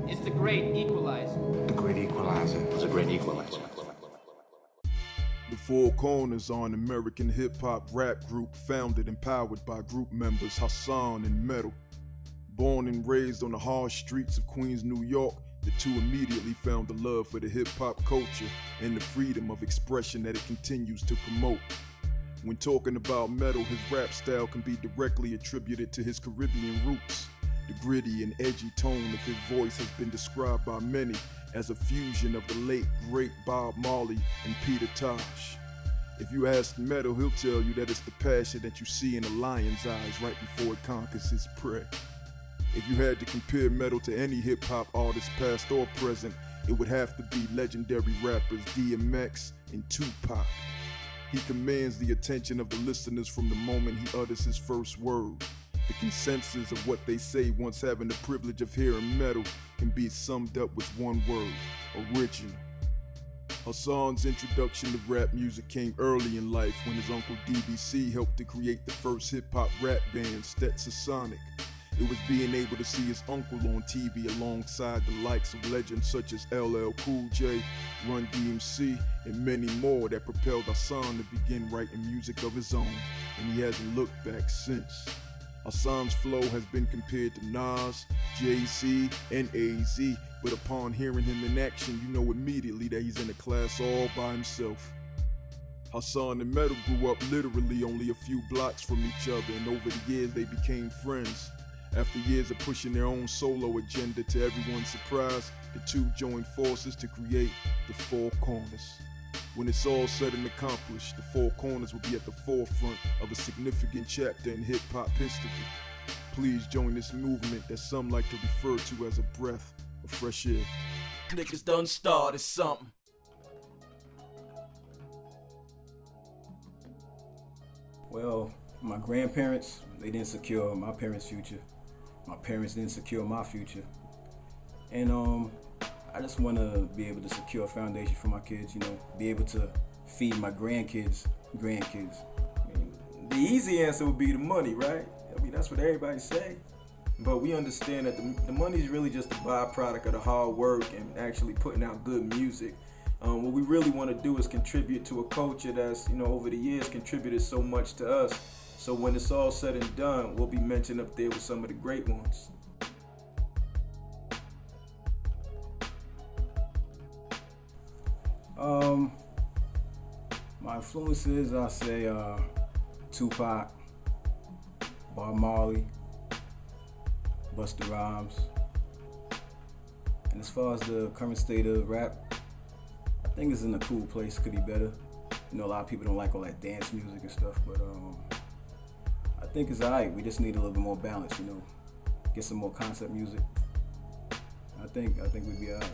It's the Great Equalizer. The Great Equalizer. The Great Equalizer. The Four Corners are an American hip-hop rap group founded and powered by group members Hassan and Metal. Born and raised on the harsh streets of Queens, New York, the two immediately found a love for the hip-hop culture and the freedom of expression that it continues to promote. When talking about Metal, his rap style can be directly attributed to his Caribbean roots. The gritty and edgy tone of his voice has been described by many as a fusion of the late, great Bob Marley and Peter Tosh. If you ask Metal, he'll tell you that it's the passion that you see in a lion's eyes right before it conquers his prey. If you had to compare Metal to any hip-hop artist, past or present, it would have to be legendary rappers DMX and Tupac. He commands the attention of the listeners from the moment he utters his first word. The consensus of what they say once having the privilege of hearing Metal can be summed up with one word: original. Hassan's introduction to rap music came early in life when his uncle DBC helped to create the first hip-hop rap band, Stetsasonic. It was being able to see his uncle on TV alongside the likes of legends such as LL Cool J, Run DMC, and many more that propelled Hassan to begin writing music of his own, and he hasn't looked back since. Hassan's flow has been compared to Nas, Jay-Z, and AZ, but upon hearing him in action, you know immediately that he's in a class all by himself. Hassan and Metal grew up literally only a few blocks from each other, and over the years they became friends. After years of pushing their own solo agenda, to everyone's surprise, the two joined forces to create the Four Corners. When it's all said and accomplished, the Four Corners will be at the forefront of a significant chapter in hip-hop history. Please join this movement that some like to refer to as a breath of fresh air. Niggas done started something. Well, my grandparents, they didn't secure my parents' future. My parents didn't secure my future. And I just want to be able to secure a foundation for my kids, be able to feed my grandkids. I mean, the easy answer would be the money, right? I mean, that's what everybody say. But we understand that the money is really just a byproduct of the hard work and actually putting out good music. What we really want to do is contribute to a culture that's, over the years contributed so much to us. So when it's all said and done, we'll be mentioned up there with some of the great ones. My influences, I say Tupac, Bob Marley, Busta Rhymes. And as far as the current state of rap, I think it's in a cool place, could be better. A lot of people don't like all that dance music and stuff, but I think it's alright. We just need a little bit more balance, get some more concept music. I think we'd be alright.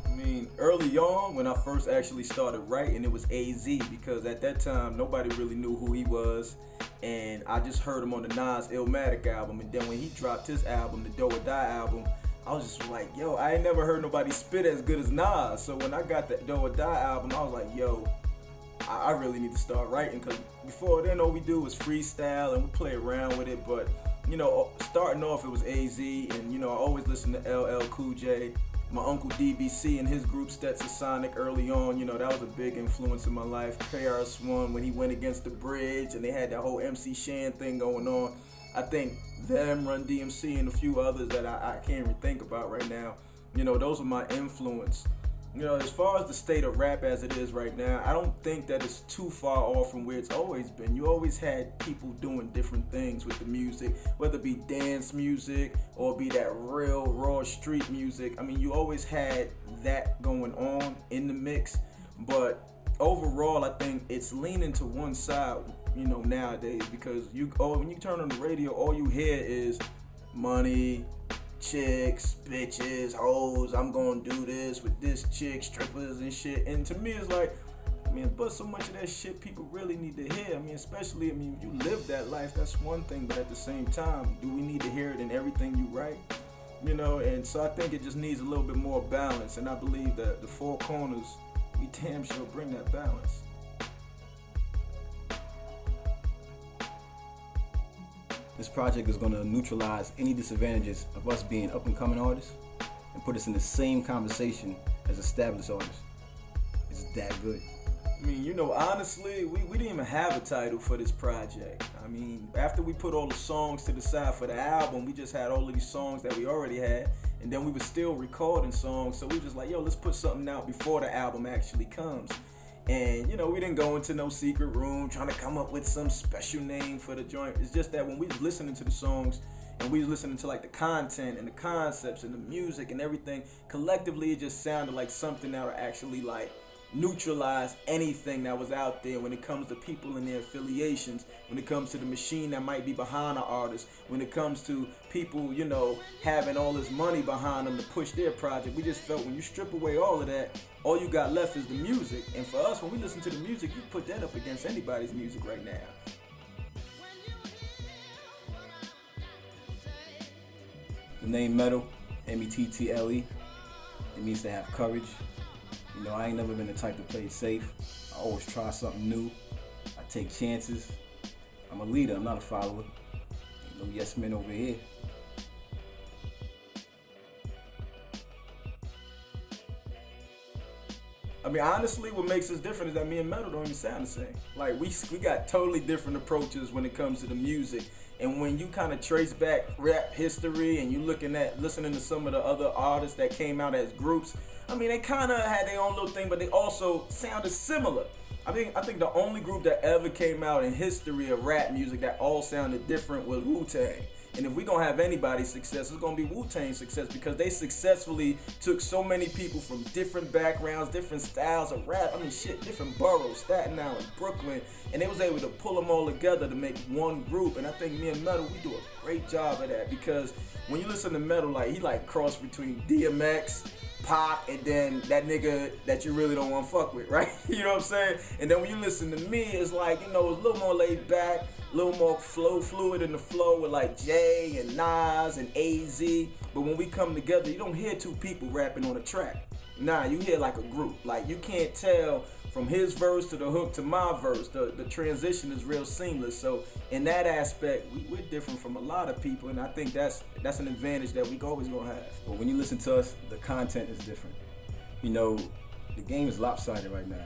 I mean, early on, when I first actually started writing, it was AZ, because at that time, nobody really knew who he was, and I just heard him on the Nas Illmatic album, and then when he dropped his album, the Do or Die album, I was just like, yo, I ain't never heard nobody spit as good as Nas. So when I got that Do or Die album, I was like, yo, I really need to start writing, because before then all we do was freestyle and we play around with it. But starting off, it was AZ, and I always listened to LL Cool J, my uncle DBC and his group Stetsasonic early on. That was a big influence in my life. KRS-One, when he went against the Bridge and they had that whole MC Shan thing going on. I think them, Run DMC, and a few others that I can't even think about right now, those were my influence. As far as the state of rap as it is right now, I don't think that it's too far off from where it's always been. You always had people doing different things with the music, whether it be dance music or be that real raw street music. I mean, you always had that going on in the mix, but overall, I think it's leaning to one side, nowadays, because when you turn on the radio, all you hear is money, chicks, bitches, hoes, I'm gonna do this with this chick, strippers and shit. And to me, it's like, but so much of that shit people really need to hear. Especially, if you live that life, that's one thing, but at the same time, do we need to hear it in everything you write? And so I think it just needs a little bit more balance, and I believe that the Four Corners, we damn sure bring that balance. This project is going to neutralize any disadvantages of us being up-and-coming artists and put us in the same conversation as established artists. It's that good. I mean, you know, honestly, we didn't even have a title for this project. I mean, after we put all the songs to the side for the album, we just had all of these songs that we already had, and then we were still recording songs, so we was just like, yo, let's put something out before the album actually comes. And, you know, we didn't go into no secret room trying to come up with some special name for the joint. It's just that when we was listening to the songs, and we was listening to like the content and the concepts and the music and everything, collectively it just sounded like something that would actually like neutralize anything that was out there when it comes to people and their affiliations, when it comes to the machine that might be behind the artist, when it comes to people, you know, having all this money behind them to push their project. We just felt when you strip away all of that, all you got left is the music. And for us, when we listen to the music, you put that up against anybody's music right now. The name Metal, M-E-T-T-L-E, it means to have courage. You know, I ain't never been the type to play it safe. I always try something new. I take chances. I'm a leader, I'm not a follower. Ain't no yes men over here. I mean, honestly, what makes us different is that me and Metal don't even sound the same. Like, we got totally different approaches when it comes to the music. And when you kind of trace back rap history and you listening to some of the other artists that came out as groups, I mean, they kind of had their own little thing, but they also sounded similar. I think the only group that ever came out in history of rap music that all sounded different was Wu-Tang. And if we're going to have anybody's success, it's going to be Wu-Tang's success, because they successfully took so many people from different backgrounds, different styles of rap. I mean, shit, different boroughs, Staten Island, Brooklyn, and they was able to pull them all together to make one group. And I think me and Metal, we do a great job of that, because when you listen to Metal, like, he like crossed between DMX, Pop, and then that nigga that you really don't want to fuck with, right? You know what I'm saying? And then when you listen to me, it's like, you know, it's a little more laid back, a little more fluid in the flow with like Jay and Nas and AZ. But when we come together, you don't hear two people rapping on a track. Nah, you hear like a group. Like, you can't tell from his verse to the hook to my verse. The transition is real seamless. So in that aspect, we're different from a lot of people, and I think that's an advantage that we always gonna have. But when you listen to us, the content is different. You know, the game is lopsided right now,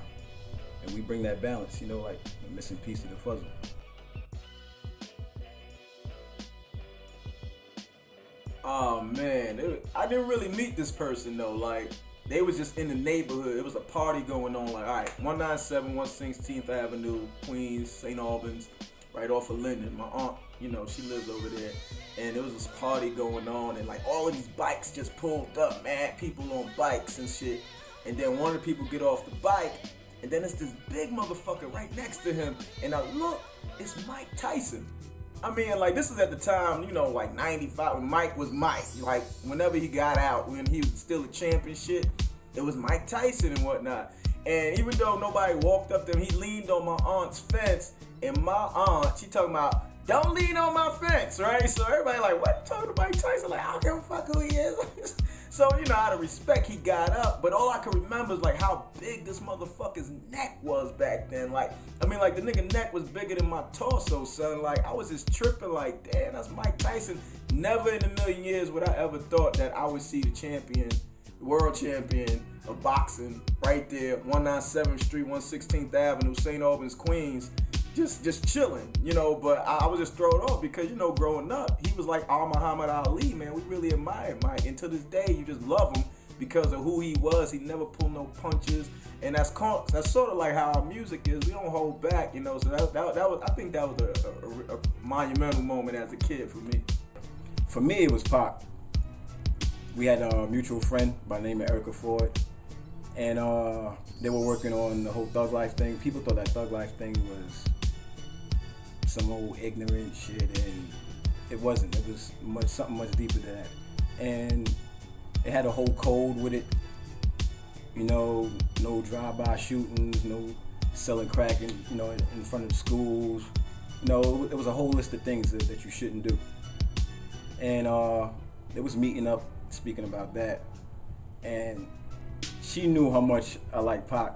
and we bring that balance, you know, like the missing piece of the puzzle. Oh man, I didn't really meet this person though. Like, they was just in the neighborhood. It was a party going on. Like, all right, 197 116th Avenue, Queens, St. Albans, right off of Linden. My aunt, you know, she lives over there, and there was this party going on, and like all of these bikes just pulled up, man. People on bikes and shit. And then one of the people get off the bike, and then it's this big motherfucker right next to him, and I look, it's Mike Tyson. I mean, like, this is at the time, you know, like 95, when Mike was Mike. Like, whenever he got out, when he was still a champ and shit, it was Mike Tyson and whatnot. And even though nobody walked up to him, he leaned on my aunt's fence, and my aunt, she talking about, don't lean on my fence, right? So everybody like, what you talking to Mike Tyson? Like, I don't give a fuck who he is. So, you know, out of respect, he got up. But all I can remember is, like, how big this motherfucker's neck was back then. Like, I mean, like, the nigga neck was bigger than my torso, son. Like, I was just tripping like, damn, that's Mike Tyson. Never in a million years would I ever thought that I would see the champion, the world champion of boxing right there, 197th Street, 116th Avenue, St. Albans, Queens, just chilling, you know. But I was just thrown off because, you know, growing up, he was like our Muhammad Ali, man. We really admired Mike, and to this day, you just love him because of who he was. He never pulled no punches, and that's sort of like how our music is. We don't hold back, you know. So that was, I think that was a monumental moment as a kid for me. For me, it was Pac. We had a mutual friend by the name of Erica Ford, and they were working on the whole Thug Life thing. People thought that Thug Life thing was some old ignorant shit, and it wasn't. It was something much deeper than that. And it had a whole code with it. You know, no drive-by shootings, no selling crack in front of the schools. You know, it was a whole list of things that you shouldn't do. And it was meeting up, speaking about that, and she knew how much I liked Pac.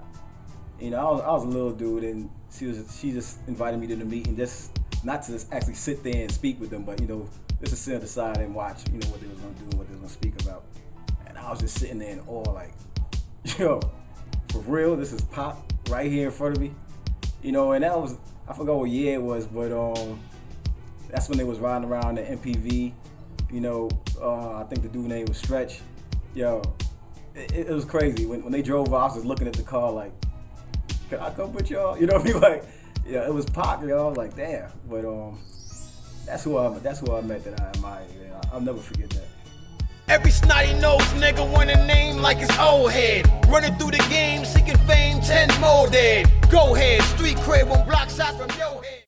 You know, I was a little dude, and she just invited me to the meeting, just not to actually sit there and speak with them, but, you know, just to sit on the side and watch, you know, what they was gonna do, what they was gonna speak about. And I I was just sitting there in awe, like, yo, for real, this is Pac right here in front of me. You know, and that was, I forgot what year it was, but that's when they was riding around the MPV. You know, I think the dude name was Stretch. Yo, it was crazy. When they drove, I was just looking at the car like, can I come with y'all? You know what I mean? Like, yeah, it was Pac, yo. I was like, damn. But that's who I met that I admire. Man. I'll never forget that. Every snotty nose nigga want a name like his old head. Running through the game, seeking fame, 10 more dead. Go ahead, street cred, 1 block shots from your head.